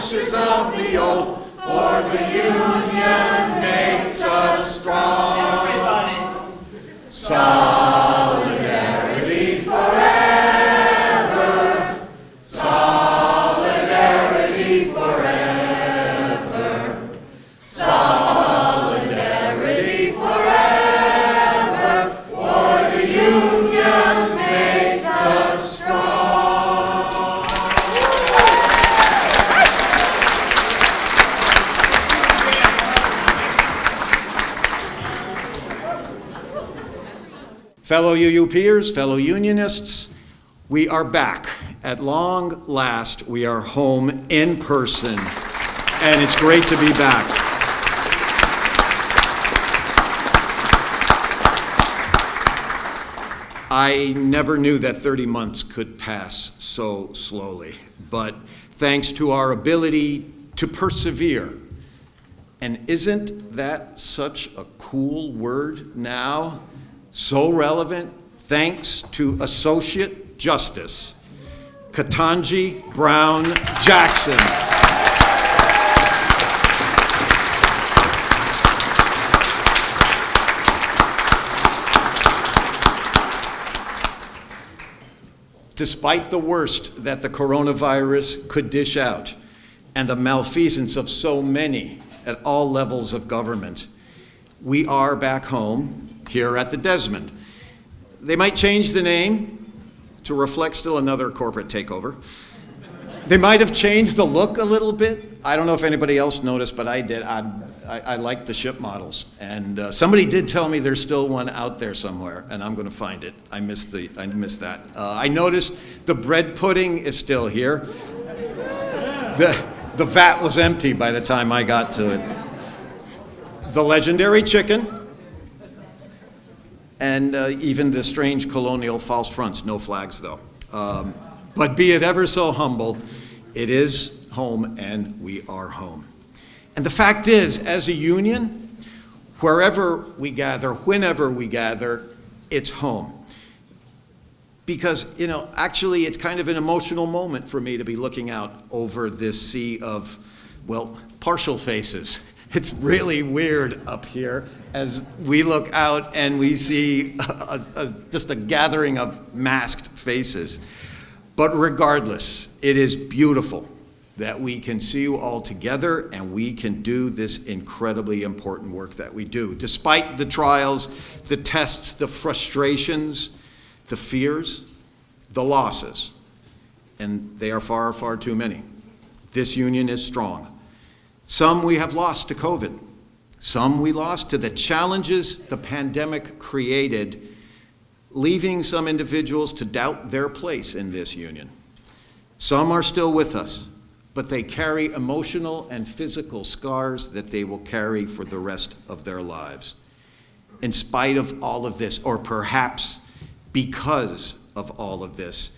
ashes of the old, for the union makes us strong. Everybody. Solidarity forever. Solidarity forever. Solidarity forever. For the union makes us strong. Fellow UUPers, fellow unionists, we are back. At long last, we are home in person, and it's great to be back. I never knew that 30 months could pass so slowly, but thanks to our ability to persevere, and isn't that such a cool word now? So relevant, thanks to Associate Justice Ketanji Brown Jackson. Despite the worst that the coronavirus could dish out and the malfeasance of so many at all levels of government, we are back home here at the Desmond. They might change the name to reflect still another corporate takeover. They might have changed the look a little bit. I don't know if anybody else noticed, but I did. I like the ship models. And somebody did tell me there's still one out there somewhere, and I'm going to find it. I missed that. I noticed the bread pudding is still here. The vat was empty by the time I got to it. The legendary chicken, and even the strange colonial false fronts, no flags though. But be it ever so humble, it is home and we are home. And the fact is, as a union, wherever we gather, whenever we gather, it's home. Because, actually it's kind of an emotional moment for me to be looking out over this sea of, well, partial faces. It's really weird up here as we look out and we see just a gathering of masked faces. But regardless, it is beautiful that we can see you all together and we can do this incredibly important work that we do. Despite the trials, the tests, the frustrations, the fears, the losses, and they are far, far too many. This union is strong. Some we have lost to COVID. Some we lost to the challenges the pandemic created, leaving some individuals to doubt their place in this union. Some are still with us, but they carry emotional and physical scars that they will carry for the rest of their lives. In spite of all of this, or perhaps because of all of this,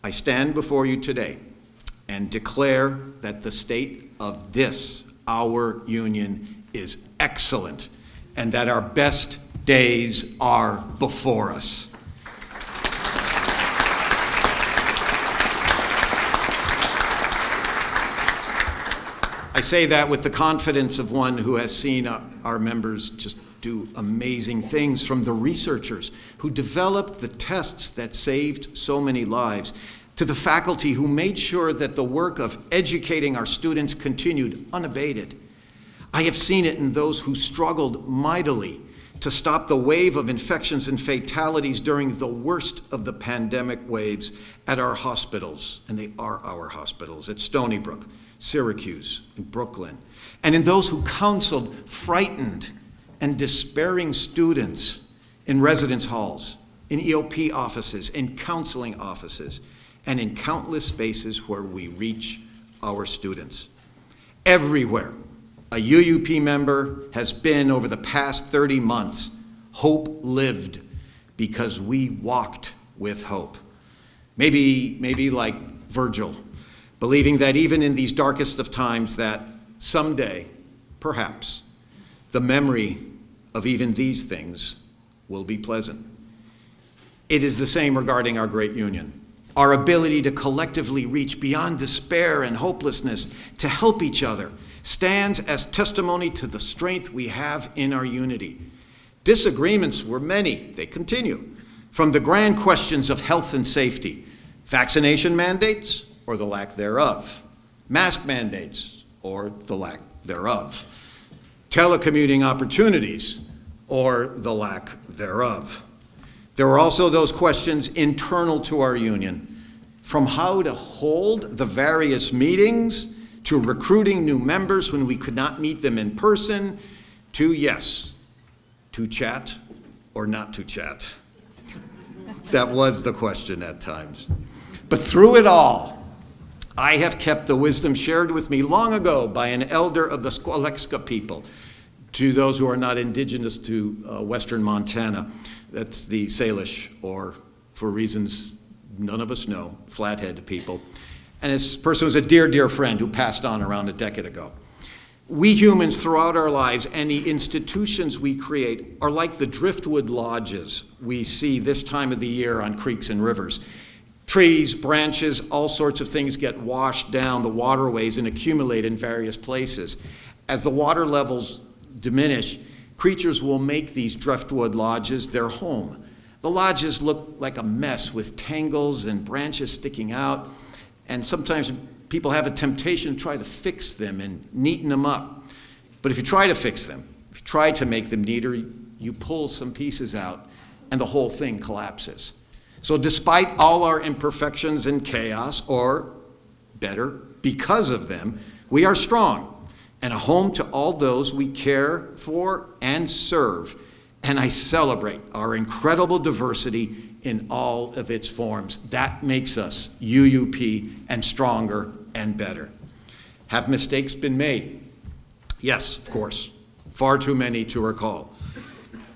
I stand before you today and declare that the state of this, our union, is excellent, and that our best days are before us. I say that with the confidence of one who has seen our members just do amazing things, from the researchers who developed the tests that saved so many lives, to the faculty who made sure that the work of educating our students continued unabated. I have seen it in those who struggled mightily to stop the wave of infections and fatalities during the worst of the pandemic waves at our hospitals, and they are our hospitals, at Stony Brook, Syracuse, and Brooklyn, and in those who counseled frightened and despairing students in residence halls, in EOP offices, in counseling offices, and in countless spaces where we reach our students. Everywhere a UUP member has been over the past 30 months, hope lived because we walked with hope. Maybe like Virgil, believing that even in these darkest of times that someday, perhaps, the memory of even these things will be pleasant. It is the same regarding our great union. Our ability to collectively reach beyond despair and hopelessness to help each other stands as testimony to the strength we have in our unity. Disagreements were many. They continue. From the grand questions of health and safety, vaccination mandates or the lack thereof, mask mandates or the lack thereof, telecommuting opportunities or the lack thereof. There were also those questions internal to our union, from how to hold the various meetings, to recruiting new members when we could not meet them in person, to yes, to chat or not to chat. That was the question at times. But through it all, I have kept the wisdom shared with me long ago by an elder of the Squaleska people. To those who are not indigenous to western Montana, that's the Salish, or for reasons none of us know, Flathead people. And this person was a dear, dear friend who passed on around a decade ago. We humans throughout our lives and the institutions we create are like the driftwood lodges we see this time of the year on creeks and rivers. Trees, branches, all sorts of things get washed down the waterways and accumulate in various places. As the water levels diminish, creatures will make these driftwood lodges their home. The lodges look like a mess with tangles and branches sticking out, and sometimes people have a temptation to try to fix them and neaten them up. But if you try to fix them, if you try to make them neater, you pull some pieces out and the whole thing collapses. So despite all our imperfections and chaos, or better, because of them, we are strong and a home to all those we care for and serve. And I celebrate our incredible diversity in all of its forms. That makes us UUP and stronger and better. Have mistakes been made? Yes, of course. Far too many to recall.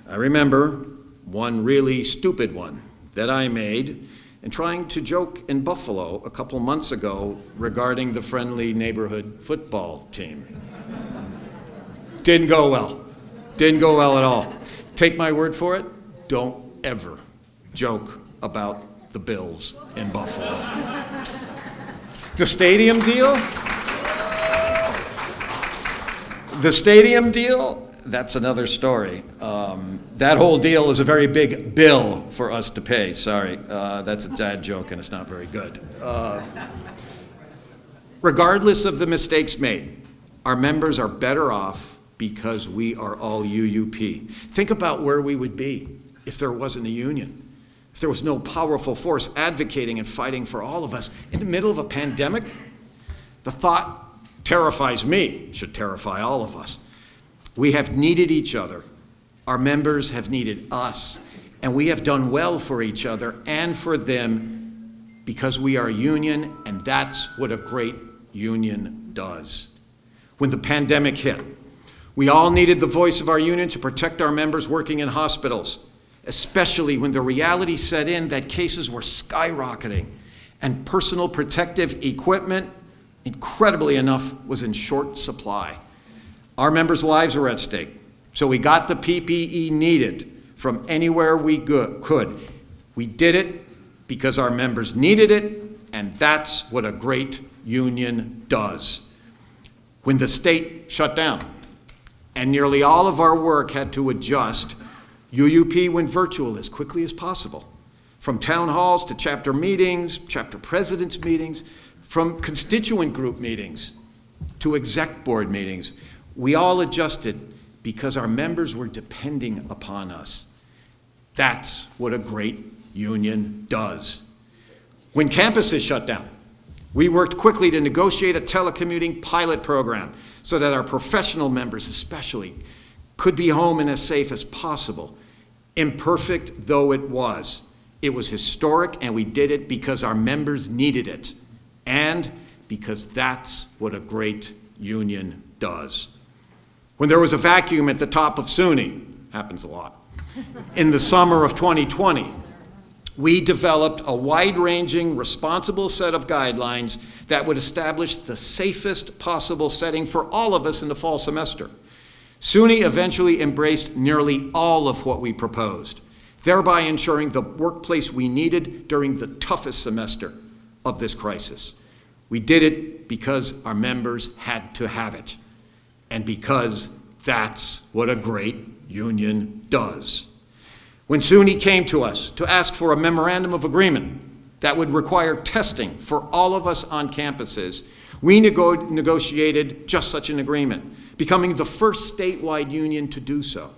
I remember one really stupid one that I made in trying to joke in Buffalo a couple months ago regarding the friendly neighborhood football team. Didn't go well. Didn't go well at all. Take my word for it, don't ever joke about the Bills in Buffalo. The stadium deal? The stadium deal, that's another story. That whole deal is a very big bill for us to pay. Sorry, that's a dad joke and it's not very good. Regardless of the mistakes made, our members are better off because we are all UUP. Think about where we would be if there wasn't a union, if there was no powerful force advocating and fighting for all of us in the middle of a pandemic. The thought terrifies me, should terrify all of us. We have needed each other. Our members have needed us, and we have done well for each other and for them because we are a union, and that's what a great union does. When the pandemic hit, we all needed the voice of our union to protect our members working in hospitals, especially when the reality set in that cases were skyrocketing and personal protective equipment, incredibly enough, was in short supply. Our members' lives were at stake, so we got the PPE needed from anywhere we could. We did it because our members needed it, and that's what a great union does. When the state shut down, and nearly all of our work had to adjust, UUP went virtual as quickly as possible. From town halls to chapter meetings, chapter presidents' meetings, from constituent group meetings to exec board meetings, we all adjusted because our members were depending upon us. That's what a great union does. When campuses shut down, we worked quickly to negotiate a telecommuting pilot program so that our professional members especially could be home and as safe as possible. Imperfect though it was historic, and we did it because our members needed it, and because that's what a great union does. When there was a vacuum at the top of SUNY, happens a lot, in the summer of 2020, we developed a wide-ranging, responsible set of guidelines that would establish the safest possible setting for all of us in the fall semester. SUNY eventually embraced nearly all of what we proposed. thereby ensuring the workplace we needed during the toughest semester of this crisis. We did it because our members had to have it, and because that's what a great union does. When SUNY came to us to ask for a memorandum of agreement that would require testing for all of us on campuses, we negotiated just such an agreement, becoming the first statewide union to do so.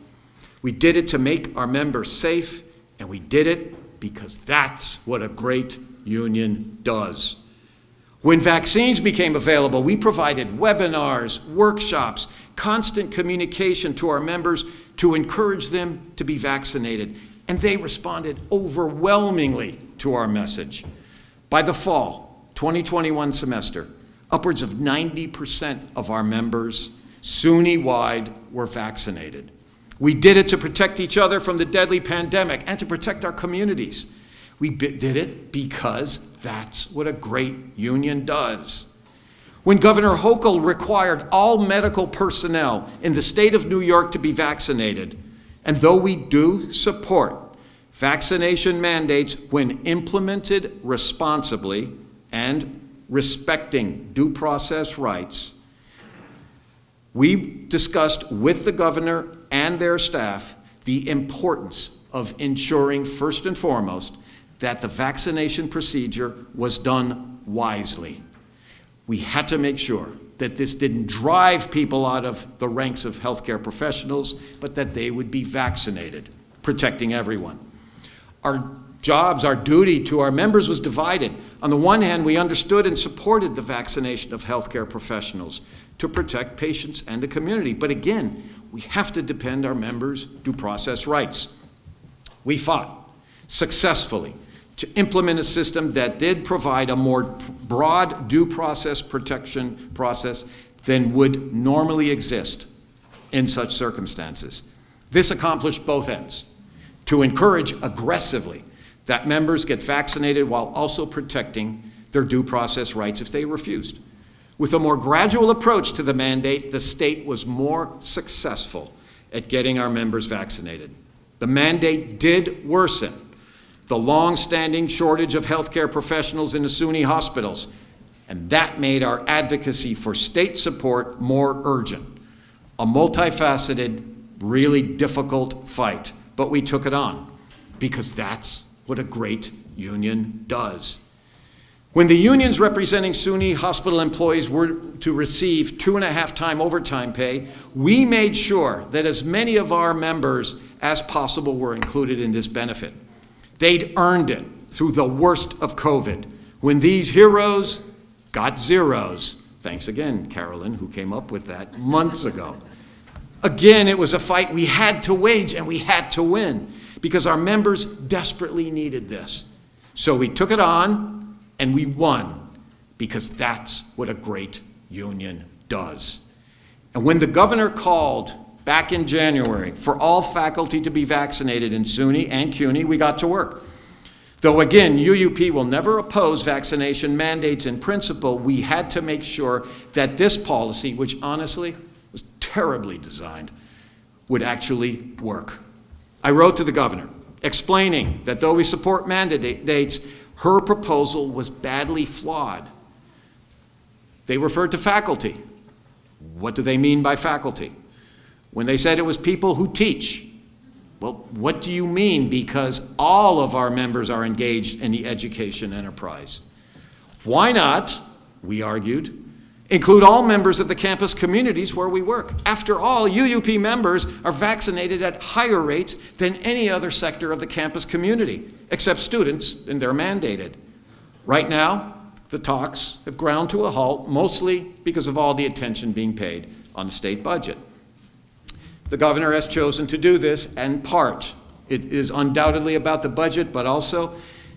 We did it to make our members safe, and we did it because that's what a great union does. When vaccines became available, we provided webinars, workshops, constant communication to our members to encourage them to be vaccinated, and they responded overwhelmingly to our message. By the fall 2021 semester, upwards of 90% of our members, SUNY-wide, were vaccinated. We did it to protect each other from the deadly pandemic and to protect our communities. We did it because that's what a great union does. When Governor Hochul required all medical personnel in the state of New York to be vaccinated, and though we do support vaccination mandates when implemented responsibly and respecting due process rights, we discussed with the governor and their staff the importance of ensuring, first and foremost, that the vaccination procedure was done wisely. We had to make sure that this didn't drive people out of the ranks of healthcare professionals, but that they would be vaccinated, protecting everyone. Our jobs, our duty to our members was divided. On the one hand, we understood and supported the vaccination of healthcare professionals to protect patients and the community. But again, we have to defend our members' due process rights. We fought successfully to implement a system that did provide a more broad due process protection process than would normally exist in such circumstances. This accomplished both ends, to encourage aggressively that members get vaccinated while also protecting their due process rights if they refused. With a more gradual approach to the mandate, the state was more successful at getting our members vaccinated. The mandate did worsen the long-standing shortage of healthcare professionals in the SUNY hospitals, and that made our advocacy for state support more urgent. A multifaceted, really difficult fight, but we took it on because that's what a great union does. When the unions representing SUNY hospital employees were to receive 2.5 times overtime pay, we made sure that as many of our members as possible were included in this benefit. They'd earned it through the worst of COVID, when these heroes got zeros. Thanks again, Carolyn, who came up with that months ago. Again, it was a fight we had to wage and we had to win because our members desperately needed this. So we took it on and we won because that's what a great union does. And when the governor called back in January for all faculty to be vaccinated in SUNY and CUNY, we got to work. Though again, UUP will never oppose vaccination mandates in principle, we had to make sure that this policy, which honestly was terribly designed, would actually work. I wrote to the governor explaining that though we support mandates, her proposal was badly flawed. They referred to faculty. What do they mean by faculty? When they said it was people who teach, well, what do you mean? Because all of our members are engaged in the education enterprise. Why not, we argued, include all members of the campus communities where we work? After all, UUP members are vaccinated at higher rates than any other sector of the campus community, except students, and they're mandated. Right now, the talks have ground to a halt, mostly because of all the attention being paid on the state budget. The governor has chosen to do this, in part, it is undoubtedly about the budget, but also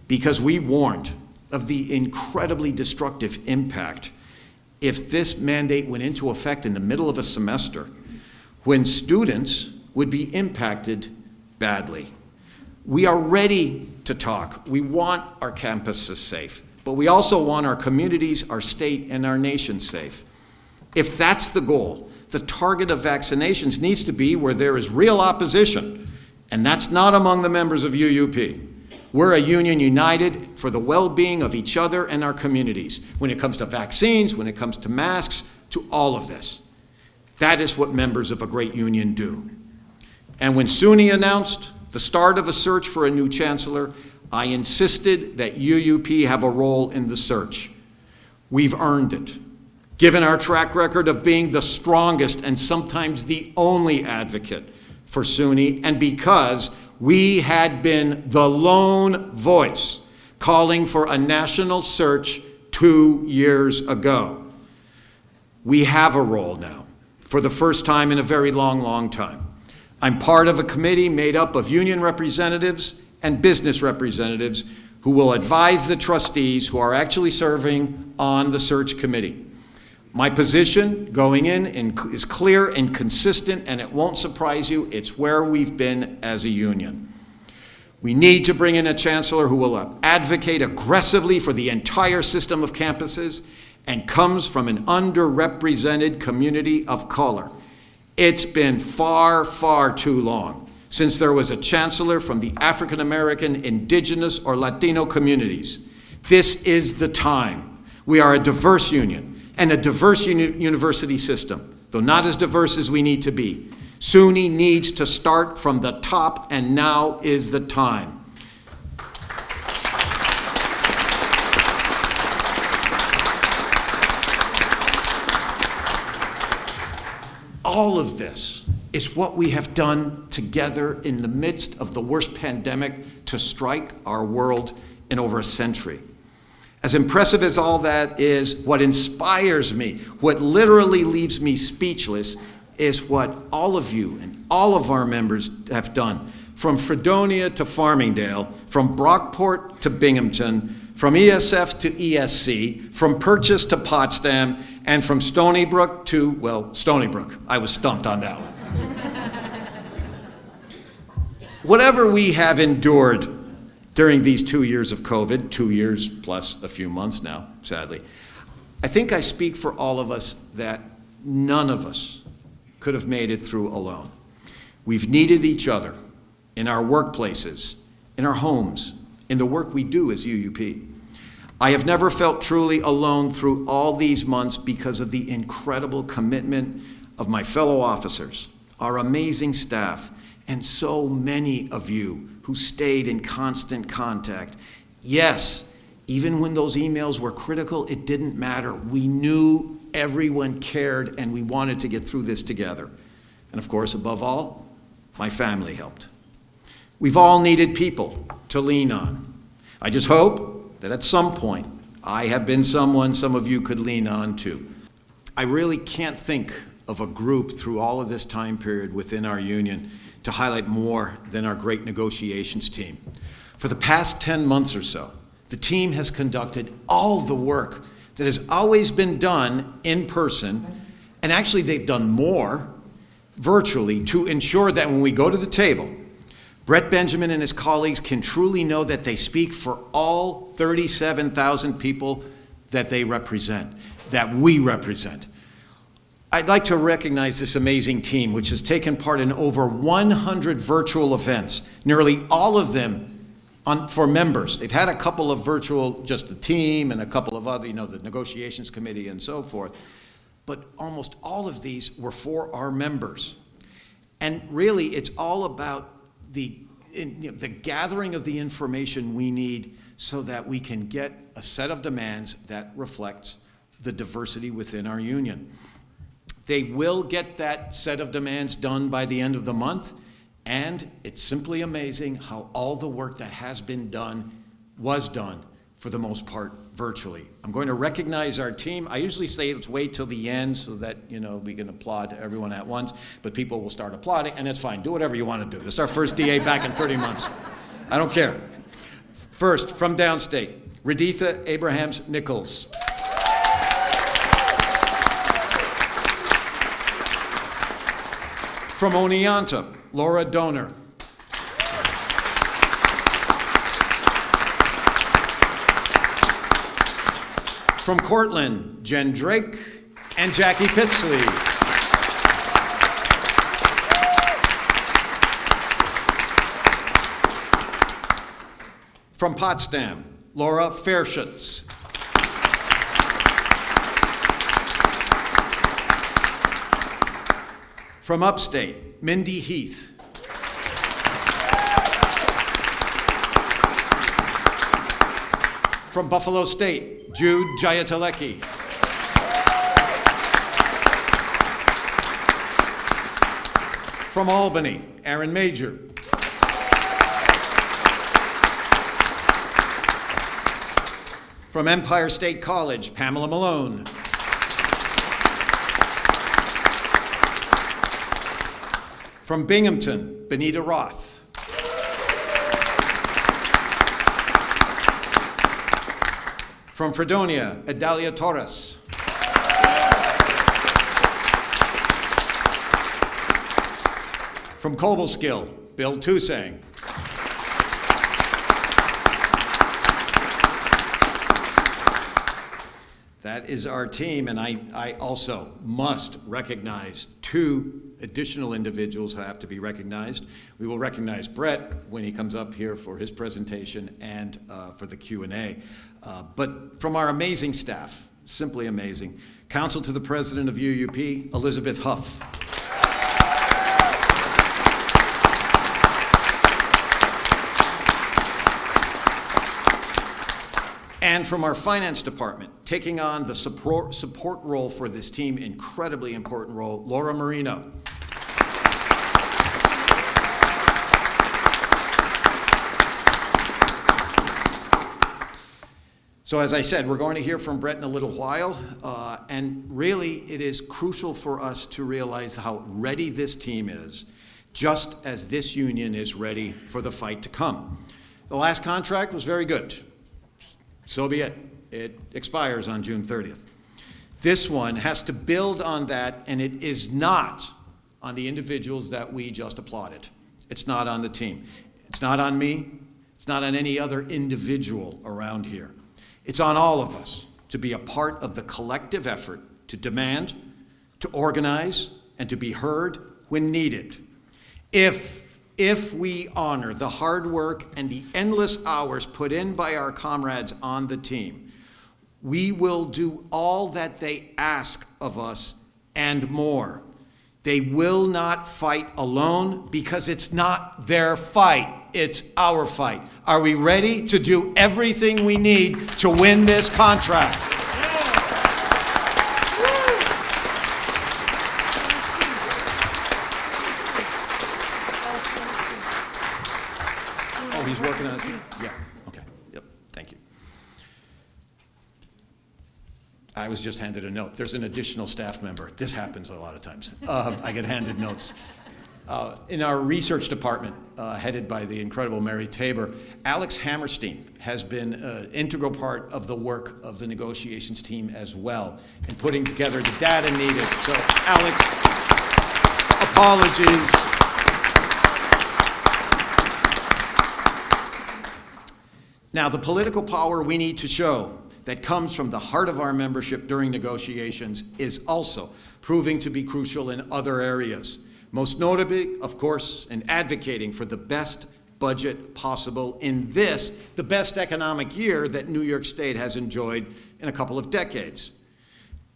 because we warned of the incredibly destructive impact if this mandate went into effect in the middle of a semester, when students would be impacted badly. We are ready to talk. We want our campuses safe, but we also want our communities, our state, and our nation safe. If that's the goal, the target of vaccinations needs to be where there is real opposition And that's not among the members of UUP. We're a union united for the well-being of each other and our communities. When it comes to vaccines, when it comes to masks, to all of this. That is what members of a great union do. And when SUNY announced the start of a search for a new chancellor, I insisted that UUP have a role in the search. We've earned it, given our track record of being the strongest and sometimes the only advocate for SUNY, and because we had been the lone voice calling for a national search 2 years ago. We have a role now, for the first time in a very long, long time. I'm part of a committee made up of union representatives and business representatives who will advise the trustees who are actually serving on the search committee. My position going in is clear and consistent, and it won't surprise you, it's where we've been as a union. We need to bring in a chancellor who will advocate aggressively for the entire system of campuses and comes from an underrepresented community of color. It's been far, far too long since there was a chancellor from the African American, Indigenous, or Latino communities. This is the time. We are a diverse union and a diverse university system, though not as diverse as we need to be. SUNY needs to start from the top, and now is the time. All of this is what we have done together in the midst of the worst pandemic to strike our world in over a century. As impressive as all that is, what inspires me, what literally leaves me speechless, is what all of you and all of our members have done. From Fredonia to Farmingdale, from Brockport to Binghamton, from ESF to ESC, from Purchase to Potsdam, and from Stony Brook to, well, Stony Brook. I was stumped on that one. Whatever we have endured during these 2 years of COVID, 2 years plus a few months now, sadly, I think I speak for all of us that none of us could have made it through alone. We've needed each other in our workplaces, in our homes, in the work we do as UUP. I have never felt truly alone through all these months because of the incredible commitment of my fellow officers, our amazing staff, and so many of you who stayed in constant contact. Yes, even when those emails were critical, it didn't matter. We knew everyone cared, and we wanted to get through this together. And of course, above all, my family helped. We've all needed people to lean on. I just hope that at some point, I have been someone some of you could lean on too. I really can't think of a group through all of this time period within our union to highlight more than our great negotiations team. For the past 10 months or so, the team has conducted all the work that has always been done in person, and actually they've done more virtually to ensure that when we go to the table, Brett Benjamin and his colleagues can truly know that they speak for all 37,000 people that they represent, that we represent. I'd like to recognize this amazing team, which has taken part in over 100 virtual events, nearly all of them for members. They've had a couple of virtual, just the team, and a couple of other, the negotiations committee and so forth. But almost all of these were for our members. And really, it's all about the gathering of the information we need so that we can get a set of demands that reflects the diversity within our union. They will get that set of demands done by the end of the month, and it's simply amazing how all the work that has been done was done, for the most part, virtually. I'm going to recognize our team. I usually say let's wait till the end so that we can applaud to everyone at once, but people will start applauding, and it's fine. Do whatever you want to do. It's our first DA back in 30 months. I don't care. First, from downstate, Raditha Abrahams Nichols. From Oneonta, Laura Donor. From Cortland, Jen Drake and Jackie Pitsley. From Potsdam, Laura Fairschutz. From upstate, Mindy Heath. From Buffalo State, Jude Jayatalecki. From Albany, Aaron Major. From Empire State College, Pamela Malone. From Binghamton, Benita Roth. From Fredonia, Adalia Torres. From Cobleskill, Bill Tusang. That is our team, and I also must recognize two additional individuals who have to be recognized. We will recognize Brett when he comes up here for his presentation and for the Q&A. But from our amazing staff, simply amazing. Counsel to the President of UUP, Elizabeth Huff. And from our finance department, taking on the support role for this team, incredibly important role, Laura Marino. So as I said, we're going to hear from Brett in a little while, and really it is crucial for us to realize how ready this team is, just as this union is ready for the fight to come. The last contract was very good. So be it. It expires on June 30th. This one has to build on that, and it is not on the individuals that we just applauded. It's not on the team. It's not on me. It's not on any other individual around here. It's on all of us to be a part of the collective effort to demand, to organize, and to be heard when needed. If we honor the hard work and the endless hours put in by our comrades on the team, we will do all that they ask of us and more. They will not fight alone because it's not their fight, it's our fight. Are we ready to do everything we need to win this contract? Oh, he's working on it too? Yeah, okay, yep, thank you. I was just handed a note. There's an additional staff member. This happens a lot of times. I get handed notes. In our research department, headed by the incredible Mary Tabor, Alex Hammerstein has been an integral part of the work of the negotiations team as well, in putting together the data needed. So, Alex, apologies. Now, the political power we need to show that comes from the heart of our membership during negotiations is also proving to be crucial in other areas. Most notably, of course, in advocating for the best budget possible in this, the best economic year that New York State has enjoyed in a couple of decades.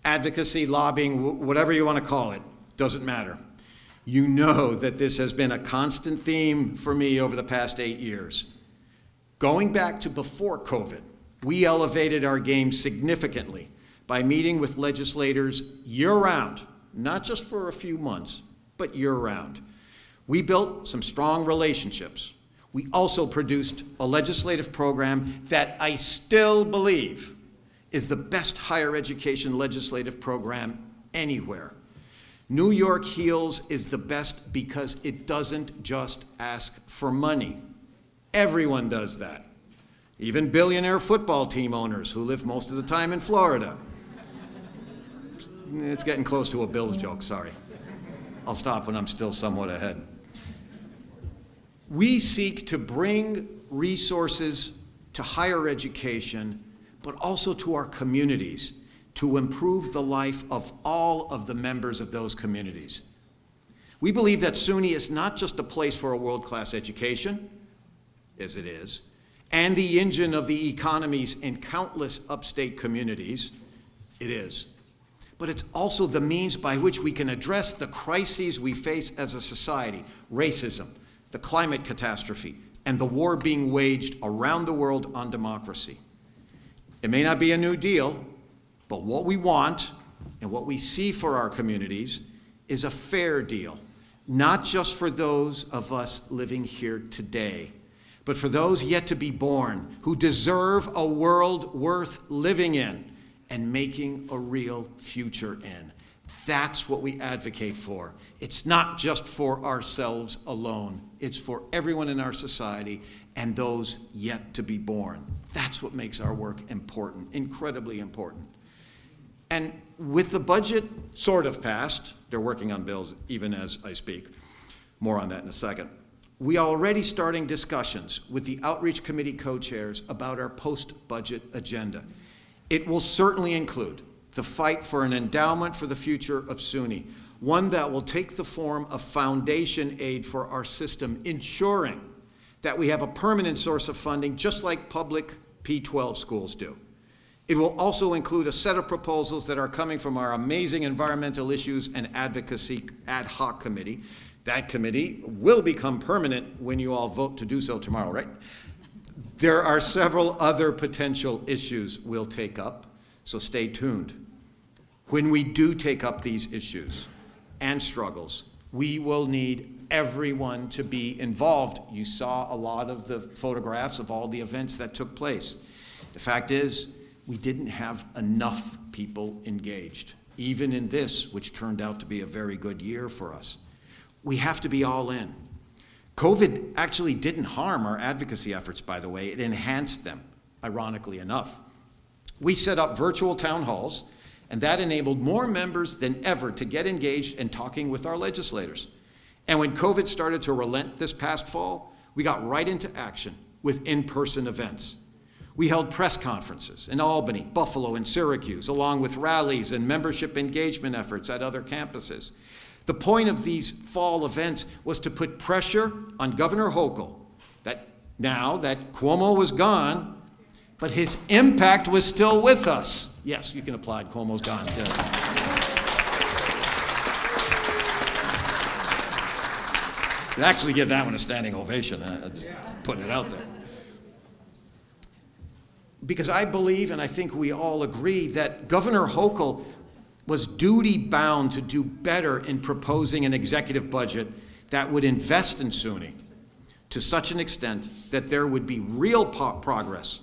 Advocacy, lobbying, whatever you want to call it, doesn't matter. You know that this has been a constant theme for me over the past 8 years. Going back to before COVID, we elevated our game significantly by meeting with legislators year-round, not just for a few months, but year-round. We built some strong relationships. We also produced a legislative program that I still believe is the best higher education legislative program anywhere. New York HEALS is the best because it doesn't just ask for money. Everyone does that. Even billionaire football team owners who live most of the time in Florida. It's getting close to a Bills joke, sorry. I'll stop when I'm still somewhat ahead. We seek to bring resources to higher education, but also to our communities to improve the life of all of the members of those communities. We believe that SUNY is not just a place for a world-class education, as it is, and the engine of the economies in countless upstate communities, it is. But it's also the means by which we can address the crises we face as a society: racism, the climate catastrophe, and the war being waged around the world on democracy. It may not be a New Deal, but what we want and what we see for our communities is a fair deal, not just for those of us living here today, but for those yet to be born who deserve a world worth living in and making a real future in. That's what we advocate for. It's not just for ourselves alone. It's for everyone in our society and those yet to be born. That's what makes our work important, incredibly important. And with the budget sort of passed, they're working on bills even as I speak. More on that in a second. We are already starting discussions with the Outreach Committee co-chairs about our post-budget agenda. It will certainly include the fight for an endowment for the future of SUNY, one that will take the form of foundation aid for our system, ensuring that we have a permanent source of funding just like public P-12 schools do. It will also include a set of proposals that are coming from our amazing Environmental Issues and Advocacy Ad Hoc Committee. That committee will become permanent when you all vote to do so tomorrow, right? There are several other potential issues we'll take up, so stay tuned. When we do take up these issues and struggles, we will need everyone to be involved. You saw a lot of the photographs of all the events that took place. The fact is, we didn't have enough people engaged, even in this, which turned out to be a very good year for us. We have to be all in. COVID actually didn't harm our advocacy efforts, by the way. It enhanced them, ironically enough. We set up virtual town halls, and that enabled more members than ever to get engaged in talking with our legislators. And when COVID started to relent this past fall, we got right into action with in-person events. We held press conferences in Albany, Buffalo, and Syracuse, along with rallies and membership engagement efforts at other campuses. The point of these fall events was to put pressure on Governor Hochul that now that Cuomo was gone, but his impact was still with us. Yes, you can applaud. Cuomo's gone. Yeah. You'd actually give that one a standing ovation. Just putting it out there. Because I believe, and I think we all agree, that Governor Hochul was duty-bound to do better in proposing an executive budget that would invest in SUNY to such an extent that there would be real progress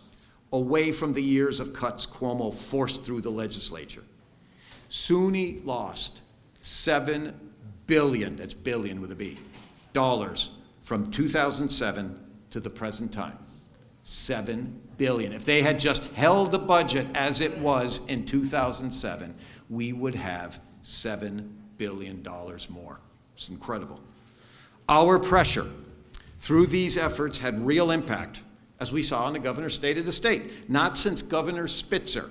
away from the years of cuts Cuomo forced through the legislature. SUNY lost $7 billion, that's billion with a B, dollars from 2007 to the present time. $7 billion. If they had just held the budget as it was in 2007, we would have $7 billion more. It's incredible. Our pressure through these efforts had real impact, as we saw in the governor's state of the state. Not since Governor Spitzer.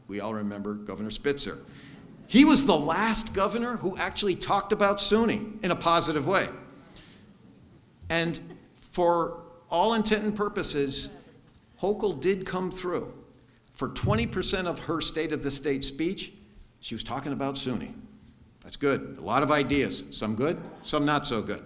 We all remember Governor Spitzer. He was the last governor who actually talked about SUNY in a positive way. And for all intent and purposes, Hochul did come through. For 20% of her State of the State speech, she was talking about SUNY. That's good. A lot of ideas, some good, some not so good.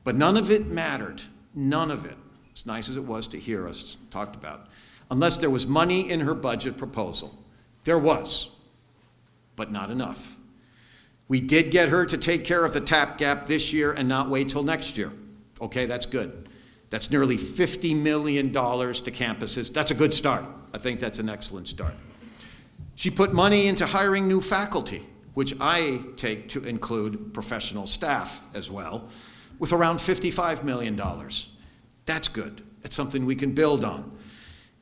But none of it mattered. None of it, as nice as it was to hear us talked about, unless there was money in her budget proposal. There was, but not enough. We did get her to take care of the TAP gap this year and not wait till next year. Okay, that's good. That's nearly $50 million to campuses. That's a good start. I think that's an excellent start. She put money into hiring new faculty, which I take to include professional staff as well, with around $55 million. That's good. It's something we can build on.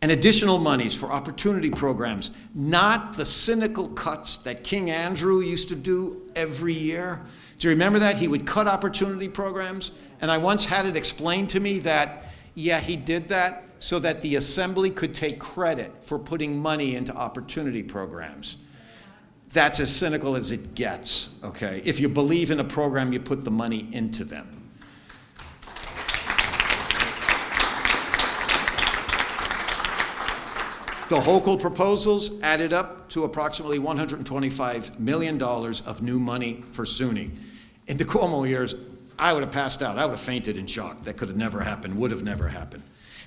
And additional monies for opportunity programs, not the cynical cuts that King Andrew used to do every year. Do you remember that? He would cut opportunity programs, and I once had it explained to me that, yeah, he did that so that the assembly could take credit for putting money into opportunity programs. That's as cynical as it gets, okay? If you believe in a program, you put the money into them. The Hochul proposals added up to approximately $125 million of new money for SUNY. In the Cuomo years, I would have passed out. I would have fainted in shock. That could have never happened, would have never happened.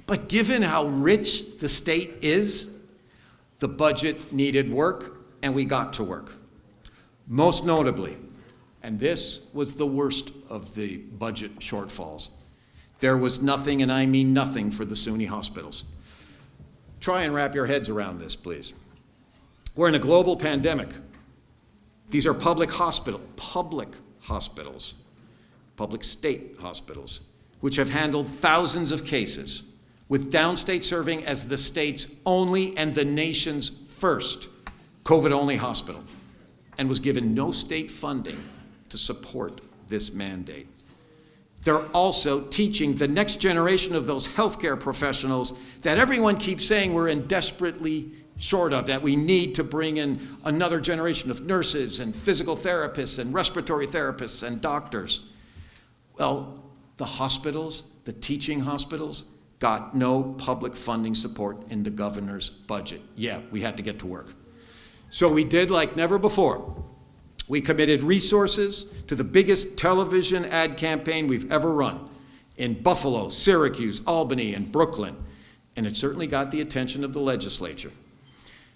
But given how rich the state is, the budget needed work, and we got to work. Most notably, and this was the worst of the budget shortfalls, there was nothing, and I mean nothing, for the SUNY hospitals. Try and wrap your heads around this, please. We're in a global pandemic. These are public state hospitals, which have handled thousands of cases, with downstate serving as the state's only and the nation's first COVID-only hospital, and was given no state funding to support this mandate. They're also teaching the next generation of those healthcare professionals that everyone keeps saying we're in desperately short of, that we need to bring in another generation of nurses and physical therapists and respiratory therapists and doctors. Well, the hospitals, the teaching hospitals, got no public funding support in the governor's budget. Yeah, we had to get to work. So we did like never before. We committed resources to the biggest television ad campaign we've ever run in Buffalo, Syracuse, Albany, and Brooklyn, and it certainly got the attention of the legislature.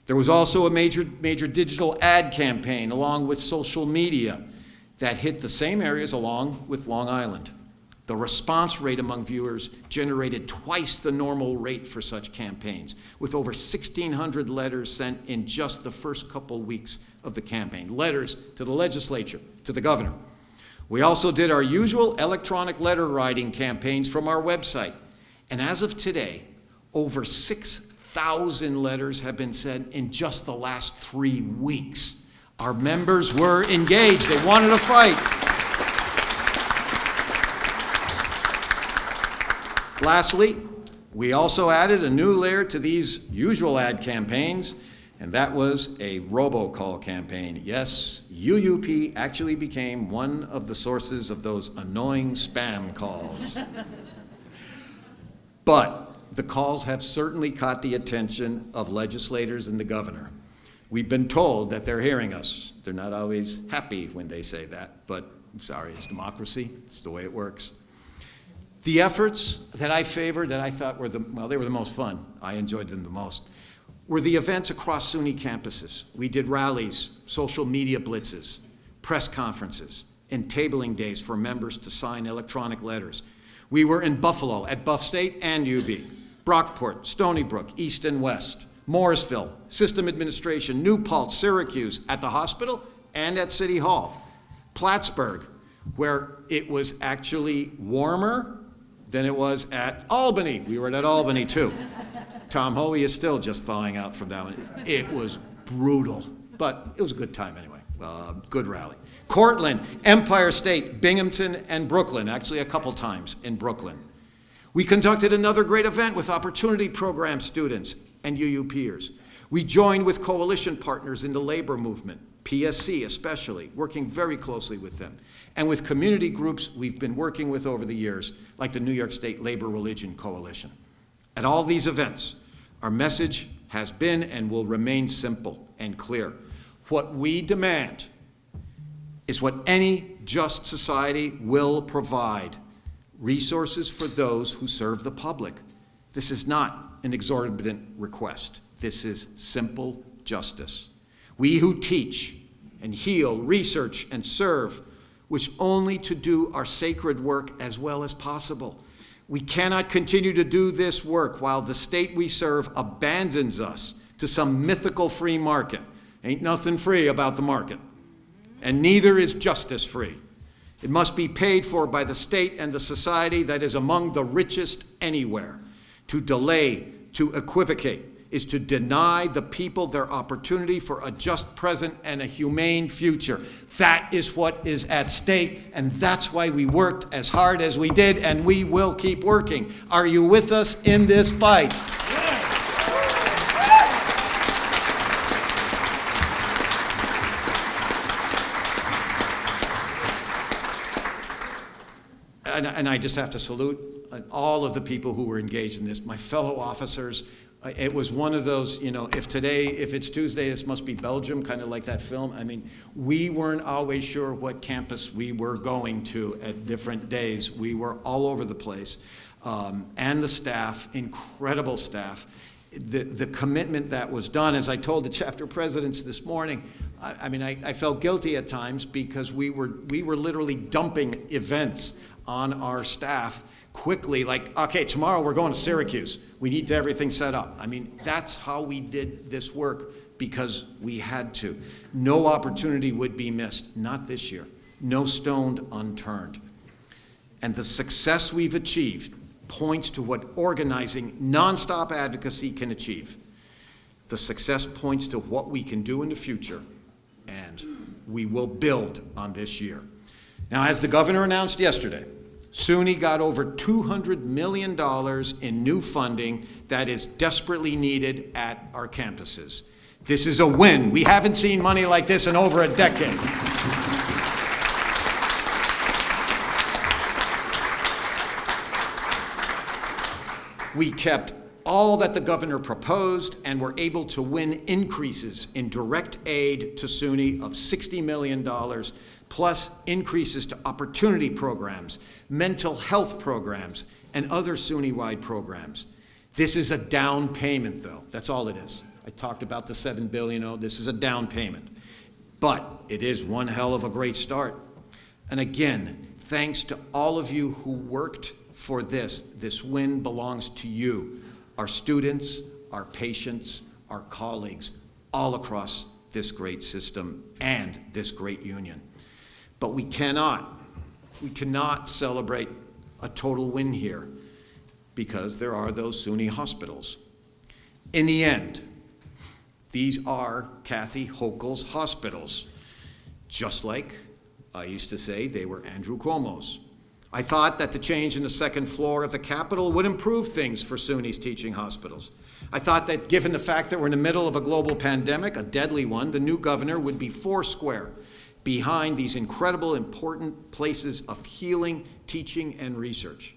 There was also a major digital ad campaign along with social media that hit the same areas along with Long Island. The response rate among viewers generated twice the normal rate for such campaigns, with over 1,600 letters sent in just the first couple weeks of the campaign. Letters to the legislature, to the governor. We also did our usual electronic letter writing campaigns from our website. And as of today, over 6,000 letters have been sent in just the last 3 weeks. Our members were engaged. They wanted to fight. Lastly, we also added a new layer to these usual ad campaigns, and that was a robocall campaign. Yes, UUP actually became one of the sources of those annoying spam calls. But the calls have certainly caught the attention of legislators and the governor. We've been told that they're hearing us. They're not always happy when they say that, but I'm sorry, it's democracy. It's the way it works. The efforts that I favored, that I thought were they were the most fun, I enjoyed them the most, were the events across SUNY campuses. We did rallies, social media blitzes, press conferences, and tabling days for members to sign electronic letters. We were in Buffalo at Buff State and UB, Brockport, Stony Brook, East and West, Morrisville, System Administration, New Paltz, Syracuse, at the hospital and at City Hall, Plattsburgh, where it was actually warmer than it was at Albany. We were at Albany too. Tom Hoey is still just thawing out from down. It was brutal, but it was a good time anyway. Good rally. Cortland, Empire State, Binghamton, and Brooklyn, actually a couple times in Brooklyn. We conducted another great event with Opportunity Program students and UUPers. We joined with coalition partners in the labor movement, PSC especially, working very closely with them, and with community groups we've been working with over the years, like the New York State Labor Religion Coalition. At all these events, our message has been and will remain simple and clear. What we demand is what any just society will provide: resources for those who serve the public. This is not an exorbitant request. This is simple justice. We who teach and heal, research and serve, wish only to do our sacred work as well as possible. We cannot continue to do this work while the state we serve abandons us to some mythical free market. Ain't nothing free about the market. And neither is justice free. It must be paid for by the state and the society that is among the richest anywhere. To delay, to equivocate, is to deny the people their opportunity for a just present and a humane future. That is what is at stake, and that's why we worked as hard as we did, and we will keep working. Are you with us in this fight? And I just have to salute all of the people who were engaged in this, my fellow officers, It was one of those, if it's Tuesday, this must be Belgium, kind of like that film. I mean, we weren't always sure what campus we were going to at different days. We were all over the place. And the staff, incredible staff. The commitment that was done, as I told the chapter presidents this morning, I felt guilty at times because we were literally dumping events on our staff quickly, like, okay, tomorrow we're going to Syracuse. We need everything set up. That's how we did this work because we had to. No opportunity would be missed, not this year. No stone unturned. And the success we've achieved points to what organizing nonstop advocacy can achieve. The success points to what we can do in the future, and we will build on this year. Now, as the governor announced yesterday, SUNY got over $200 million in new funding that is desperately needed at our campuses. This is a win. We haven't seen money like this in over a decade. We kept all that the governor proposed and were able to win increases in direct aid to SUNY of $60 million, plus increases to opportunity programs, mental health programs, and other SUNY-wide programs. This is a down payment, though. That's all it is. I talked about the $7 billion. This is a down payment. But it is one hell of a great start. And again, thanks to all of you who worked for this. This win belongs to you, our students, our patients, our colleagues, all across this great system and this great union. But we cannot celebrate a total win here because there are those SUNY hospitals. In the end, these are Kathy Hochul's hospitals, just like I used to say they were Andrew Cuomo's. I thought that the change in the second floor of the Capitol would improve things for SUNY's teaching hospitals. I thought that given the fact that we're in the middle of a global pandemic, a deadly one, the new governor would be foursquare behind these incredible, important places of healing, teaching, and research.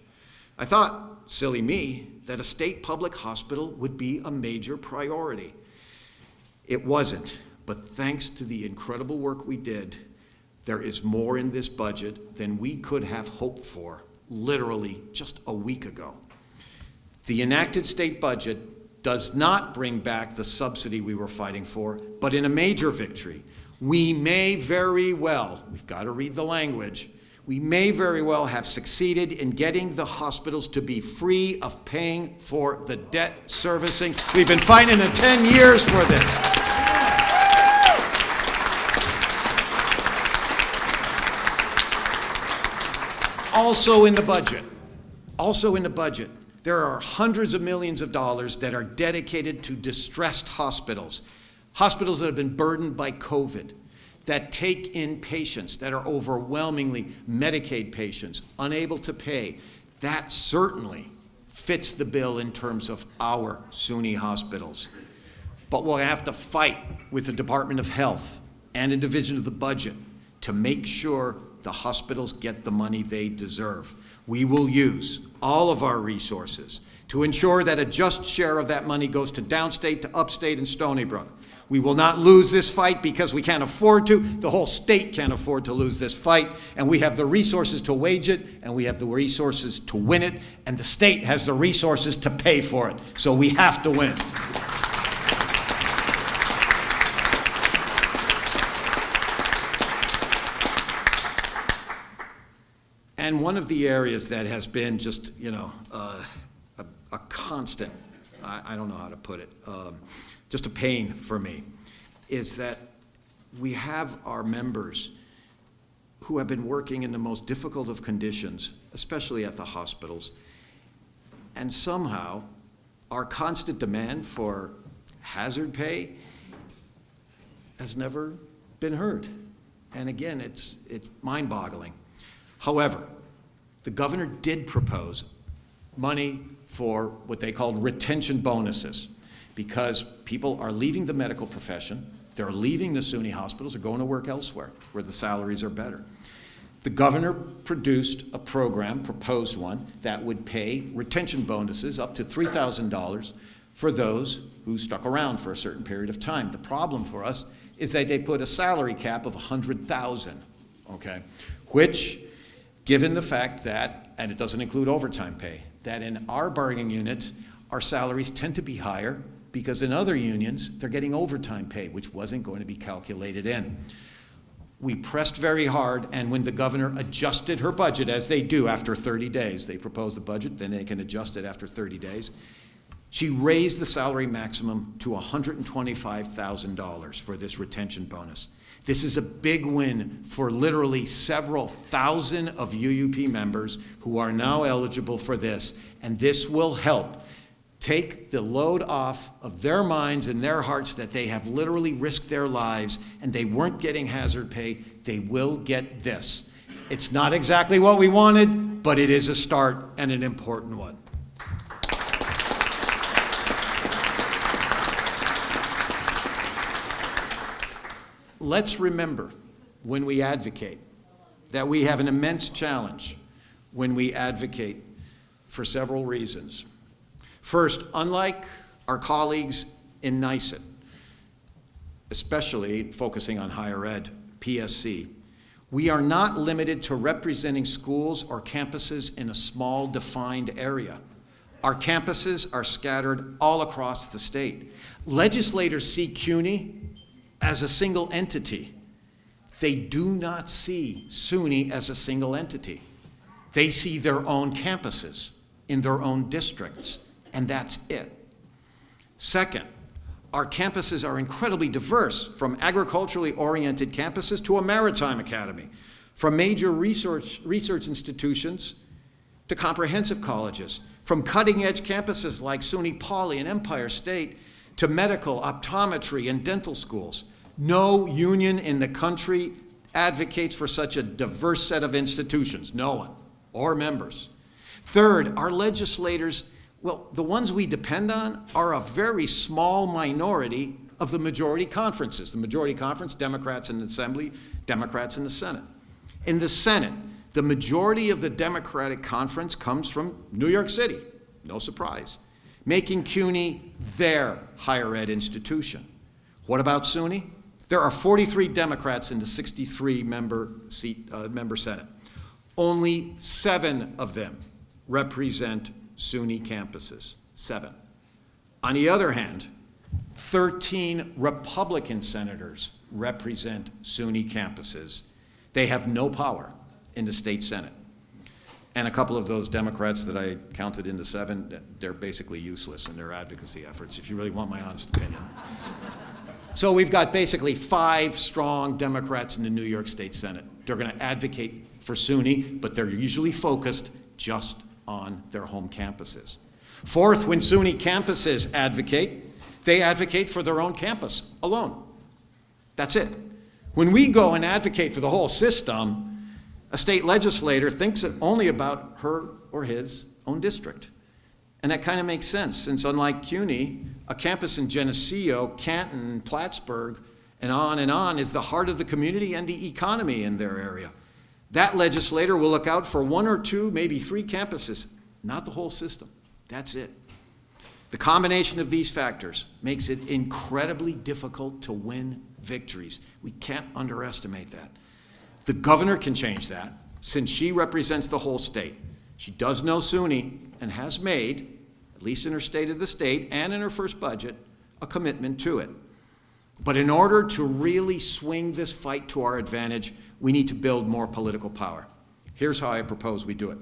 I thought, silly me, that a state public hospital would be a major priority. It wasn't, but thanks to the incredible work we did, there is more in this budget than we could have hoped for, literally just a week ago. The enacted state budget does not bring back the subsidy we were fighting for, but in a major victory, we may very well, we've got to read the language, we may very well have succeeded in getting the hospitals to be free of paying for the debt servicing. We've been fighting in 10 years for this. Also in the budget, there are hundreds of millions of dollars that are dedicated to distressed hospitals that have been burdened by COVID, that take in patients that are overwhelmingly Medicaid patients, unable to pay. That certainly fits the bill in terms of our SUNY hospitals. But we'll have to fight with the Department of Health and a division of the budget to make sure the hospitals get the money they deserve. We will use all of our resources to ensure that a just share of that money goes to downstate, to upstate, and Stony Brook. We will not lose this fight because we can't afford to. The whole state can't afford to lose this fight, and we have the resources to wage it, and we have the resources to win it, and the state has the resources to pay for it. So we have to win. And one of the areas that has been just, a constant, I don't know how to put it, just a pain for me, is that we have our members who have been working in the most difficult of conditions, especially at the hospitals, and somehow our constant demand for hazard pay has never been heard. And again, it's mind-boggling. However, the governor did propose money for what they called retention bonuses because people are leaving the medical profession, they're leaving the SUNY hospitals, or going to work elsewhere where the salaries are better. The governor produced a program, proposed one, that would pay retention bonuses up to $3,000 for those who stuck around for a certain period of time. The problem for us is that they put a salary cap of $100,000, okay? Which, given the fact that, and it doesn't include overtime pay, that in our bargaining unit, our salaries tend to be higher because in other unions, they're getting overtime pay, which wasn't going to be calculated in. We pressed very hard, and when the governor adjusted her budget, as they do after 30 days, they propose the budget, then they can adjust it after 30 days, she raised the salary maximum to $125,000 for this retention bonus. This is a big win for literally several thousand of UUP members who are now eligible for this, and this will help take the load off of their minds and their hearts that they have literally risked their lives and they weren't getting hazard pay. They will get this. It's not exactly what we wanted, but it is a start and an important one. Let's remember when we advocate that we have an immense challenge when we advocate for several reasons. First, unlike our colleagues in NYSET, especially focusing on higher ed, PSC, we are not limited to representing schools or campuses in a small defined area. Our campuses are scattered all across the state. Legislators see CUNY as a single entity. They do not see SUNY as a single entity. They see their own campuses in their own districts, and that's it. Second, our campuses are incredibly diverse, from agriculturally oriented campuses to a maritime academy, from major research institutions to comprehensive colleges, from cutting-edge campuses like SUNY Poly and Empire State to medical, optometry, and dental schools. No union in the country advocates for such a diverse set of institutions, no one, or members. Third, our legislators, well, the ones we depend on are a very small minority of the majority conferences. The majority conference, Democrats in the Assembly, Democrats in the Senate. In the Senate, the majority of the Democratic conference comes from New York City, no surprise, making CUNY their higher ed institution. What about SUNY? There are 43 Democrats in the 63-member Senate. Only 7 of them represent SUNY campuses, 7. On the other hand, 13 Republican senators represent SUNY campuses. They have no power in the state Senate. And a couple of those Democrats that I counted in the 7, they're basically useless in their advocacy efforts, if you really want my honest opinion. So we've got basically 5 strong Democrats in the New York State Senate. They're going to advocate for SUNY, but they're usually focused just on their home campuses. Fourth, when SUNY campuses advocate, they advocate for their own campus alone. That's it. When we go and advocate for the whole system, a state legislator thinks only about her or his own district. And that kind of makes sense, since unlike CUNY, a campus in Geneseo, Canton, Plattsburgh, and on is the heart of the community and the economy in their area. That legislator will look out for 1 or 2, maybe 3 campuses, not the whole system. That's it. The combination of these factors makes it incredibly difficult to win victories. We can't underestimate that. The governor can change that, since she represents the whole state. She does know SUNY and has made, at least in her State of the State and in her first budget, a commitment to it. But in order to really swing this fight to our advantage, we need to build more political power. Here's how I propose we do it.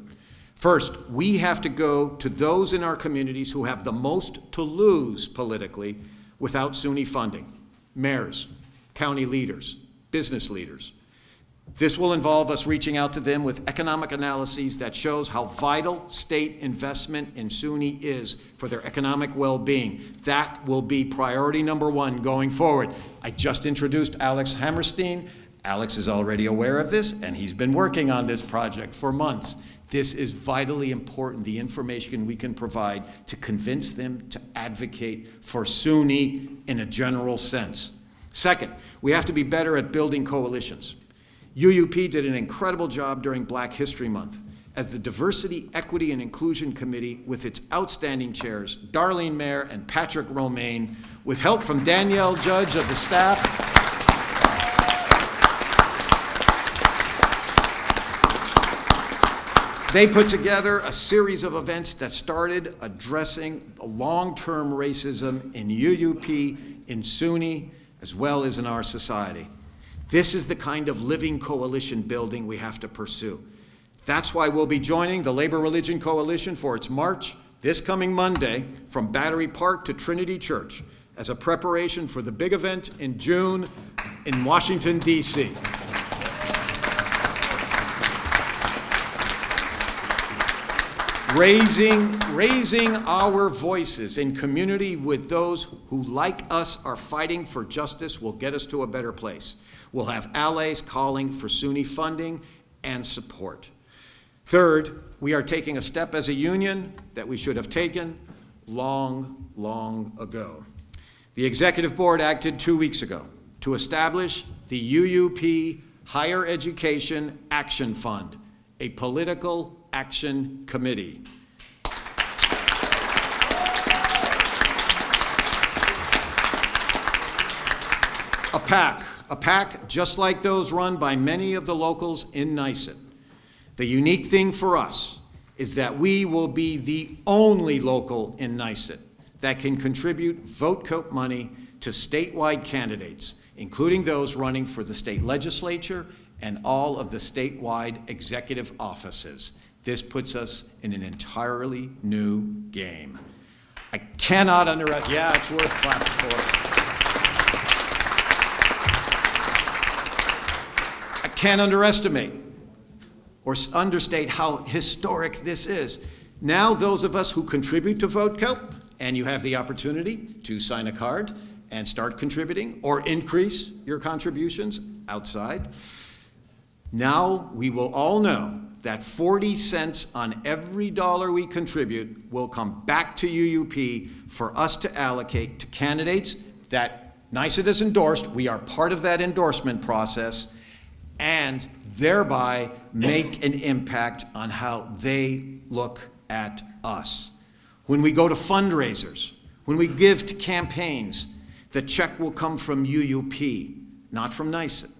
First, we have to go to those in our communities who have the most to lose politically without SUNY funding: mayors, county leaders, business leaders. This will involve us reaching out to them with economic analyses that shows how vital state investment in SUNY is for their economic well-being. That will be priority number 1 going forward. I just introduced Alex Hammerstein. Alex is already aware of this, and he's been working on this project for months. This is vitally important, the information we can provide to convince them to advocate for SUNY in a general sense. Second, we have to be better at building coalitions. UUP did an incredible job during Black History Month, as the Diversity, Equity, and Inclusion Committee with its outstanding chairs, Darlene Mayer and Patrick Romaine, with help from Danielle Judge of the staff. They put together a series of events that started addressing long-term racism in UUP, in SUNY, as well as in our society. This is the kind of living coalition building we have to pursue. That's why we'll be joining the Labor Religion Coalition for its march this coming Monday from Battery Park to Trinity Church as a preparation for the big event in June in Washington, D.C. Raising our voices in community with those who, like us, are fighting for justice will get us to a better place. We'll have allies calling for SUNY funding and support. Third, we are taking a step as a union that we should have taken long, long ago. The Executive Board acted 2 weeks ago to establish the UUP Higher Education Action Fund, a political action committee. A PAC just like those run by many of the locals in NYSUT. The unique thing for us is that we will be the only local in NYSUT that can contribute vote coat money to statewide candidates, including those running for the state legislature and all of the statewide executive offices. This puts us in an entirely new game. I cannot underestimate, yeah, it's worth clapping for. I can't underestimate or understate how historic this is. Now those of us who contribute to VoteCo, and you have the opportunity to sign a card and start contributing or increase your contributions outside, now we will all know that 40 cents on every dollar we contribute will come back to UUP for us to allocate to candidates that NYSUT has endorsed. We are part of that endorsement process, and thereby make an impact on how they look at us. When we go to fundraisers, when we give to campaigns, the check will come from UUP, not from NYSUT.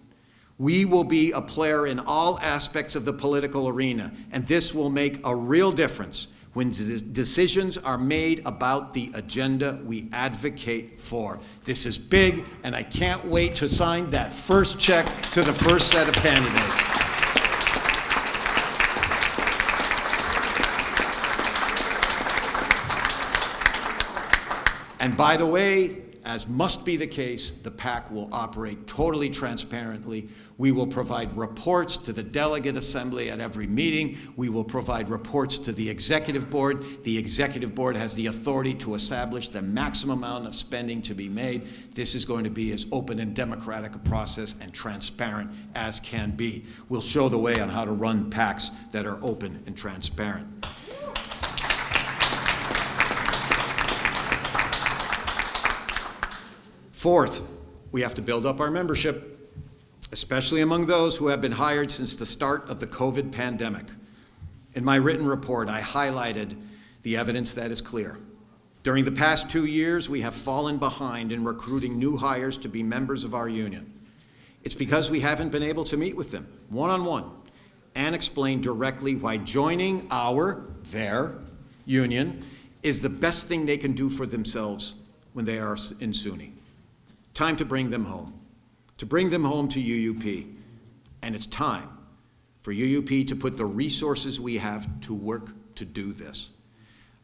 We will be a player in all aspects of the political arena, and this will make a real difference when decisions are made about the agenda we advocate for. This is big, and I can't wait to sign that first check to the first set of candidates. And by the way, as must be the case, the PAC will operate totally transparently. We will provide reports to the Delegate Assembly at every meeting. We will provide reports to the Executive Board. The Executive Board has the authority to establish the maximum amount of spending to be made. This is going to be as open and democratic a process and transparent as can be. We'll show the way on how to run PACs that are open and transparent. Fourth, we have to build up our membership, especially among those who have been hired since the start of the COVID pandemic. In my written report, I highlighted the evidence that is clear. During the past 2 years, we have fallen behind in recruiting new hires to be members of our union. It's because we haven't been able to meet with them one-on-one and explain directly why joining their union is the best thing they can do for themselves when they are in SUNY. Time to bring them home to UUP. And it's time for UUP to put the resources we have to work to do this.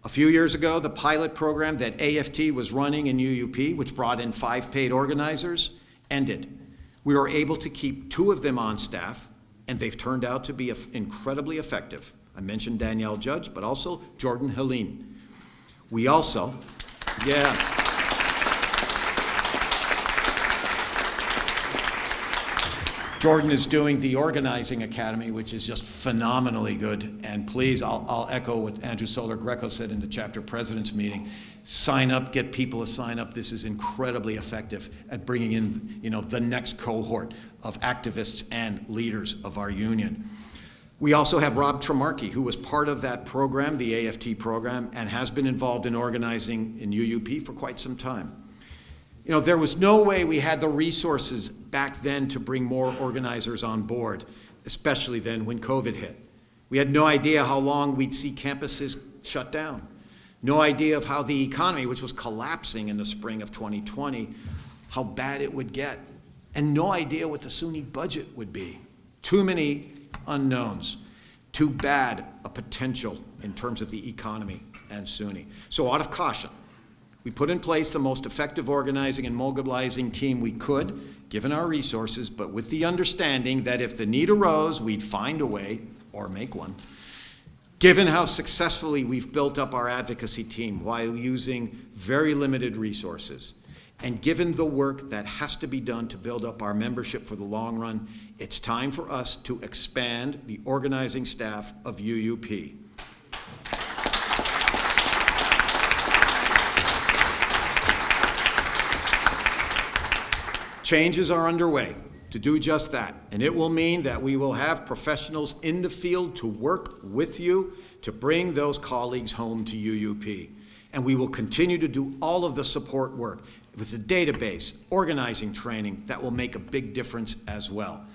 A few years ago, the pilot program that AFT was running in UUP, which brought in 5 paid organizers, ended. We were able to keep 2 of them on staff, and they've turned out to be incredibly effective. I mentioned Danielle Judge, but also Jordan Helene. We also, yes. Jordan is doing the Organizing Academy, which is just phenomenally good. And please, I'll echo what Andrew Soler-Greco said in the chapter president's meeting. Sign up, get people to sign up. This is incredibly effective at bringing in, the next cohort of activists and leaders of our union. We also have Rob Tremarchi, who was part of that program, the AFT program, and has been involved in organizing in UUP for quite some time. You know, there was no way we had the resources back then to bring more organizers on board, especially then when COVID hit. We had no idea how long we'd see campuses shut down. No idea of how the economy, which was collapsing in the spring of 2020, how bad it would get. And no idea what the SUNY budget would be. Too many unknowns. Too bad a potential in terms of the economy and SUNY. So out of caution, we put in place the most effective organizing and mobilizing team we could, given our resources, but with the understanding that if the need arose, we'd find a way, or make one. Given how successfully we've built up our advocacy team while using very limited resources, and given the work that has to be done to build up our membership for the long run, it's time for us to expand the organizing staff of UUP. Changes are underway to do just that, and it will mean that we will have professionals in the field to work with you to bring those colleagues home to UUP. And we will continue to do all of the support work with the database, organizing training that will make a big difference as well.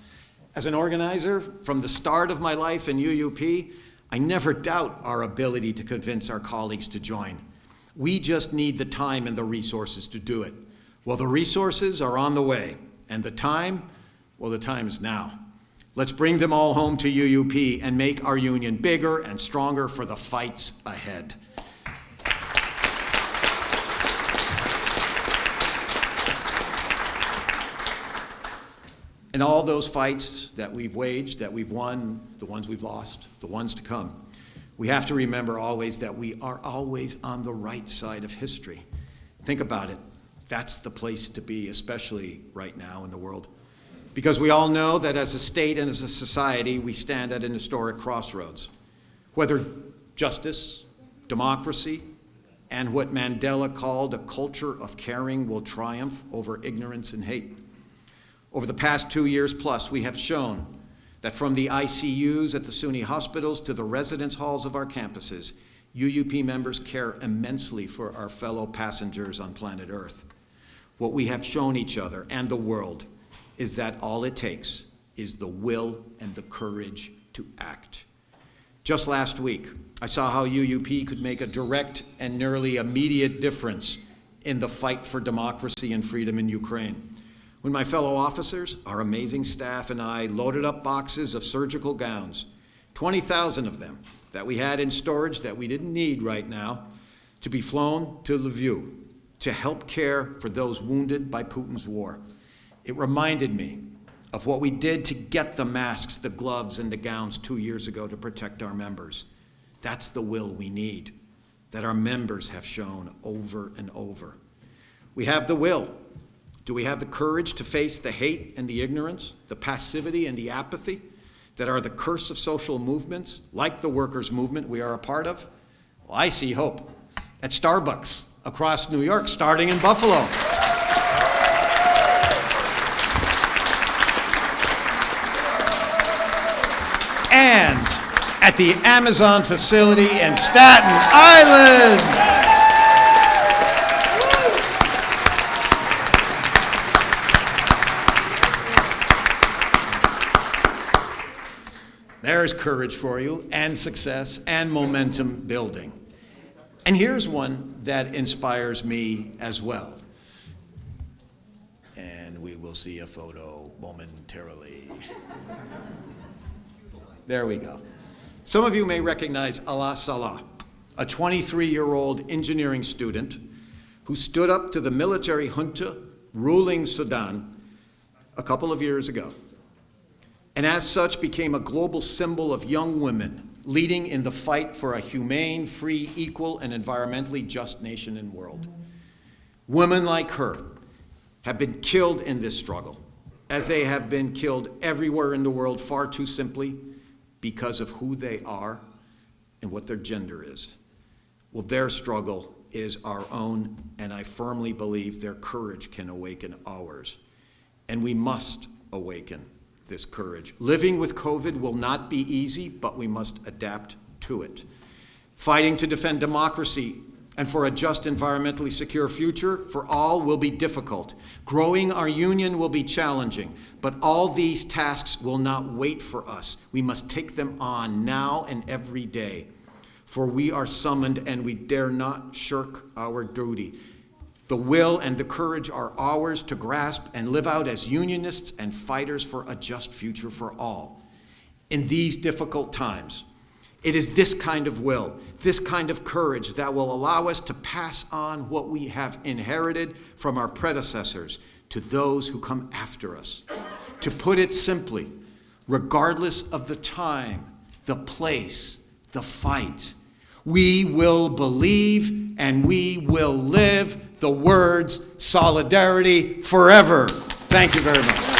As an organizer, from the start of my life in UUP, I never doubt our ability to convince our colleagues to join. We just need the time and the resources to do it. Well, the resources are on the way, and the time, well, the time is now. Let's bring them all home to UUP and make our union bigger and stronger for the fights ahead. And all those fights that we've waged, that we've won, the ones we've lost, the ones to come, we have to remember always that we are always on the right side of history. Think about it. That's the place to be, especially right now in the world. Because we all know that as a state and as a society, we stand at an historic crossroads. Whether justice, democracy, and what Mandela called a culture of caring will triumph over ignorance and hate. Over the past 2 years plus, we have shown that from the ICUs at the SUNY hospitals to the residence halls of our campuses, UUP members care immensely for our fellow passengers on planet Earth. What we have shown each other and the world is that all it takes is the will and the courage to act. Just last week, I saw how UUP could make a direct and nearly immediate difference in the fight for democracy and freedom in Ukraine. When my fellow officers, our amazing staff, and I loaded up boxes of surgical gowns, 20,000 of them that we had in storage that we didn't need right now, to be flown to Lviv to help care for those wounded by Putin's war. It reminded me of what we did to get the masks, the gloves, and the gowns 2 years ago to protect our members. That's the will we need, that our members have shown over and over. We have the will. Do we have the courage to face the hate and the ignorance, the passivity and the apathy that are the curse of social movements, like the workers' movement we are a part of? Well, I see hope at Starbucks across New York, starting in Buffalo. And at the Amazon facility in Staten Island. There's courage for you, and success, and momentum building. And here's one that inspires me as well. And we will see a photo momentarily. There we go. Some of you may recognize Alaa Salah, a 23-year-old engineering student who stood up to the military junta ruling Sudan a couple of years ago, and as such became a global symbol of young women leading in the fight for a humane, free, equal, and environmentally just nation and world. Women like her have been killed in this struggle, as they have been killed everywhere in the world far too simply because of who they are and what their gender is. Well, their struggle is our own, and I firmly believe their courage can awaken ours. And we must awaken this courage. Living with COVID will not be easy, but we must adapt to it. Fighting to defend democracy and for a just, environmentally secure future for all will be difficult. Growing our union will be challenging, but all these tasks will not wait for us. We must take them on now and every day, for we are summoned and we dare not shirk our duty. The will and the courage are ours to grasp and live out as unionists and fighters for a just future for all. In these difficult times, it is this kind of will, this kind of courage that will allow us to pass on what we have inherited from our predecessors to those who come after us. To put it simply, regardless of the time, the place, the fight, we will believe and we will live the words solidarity forever. Thank you very much.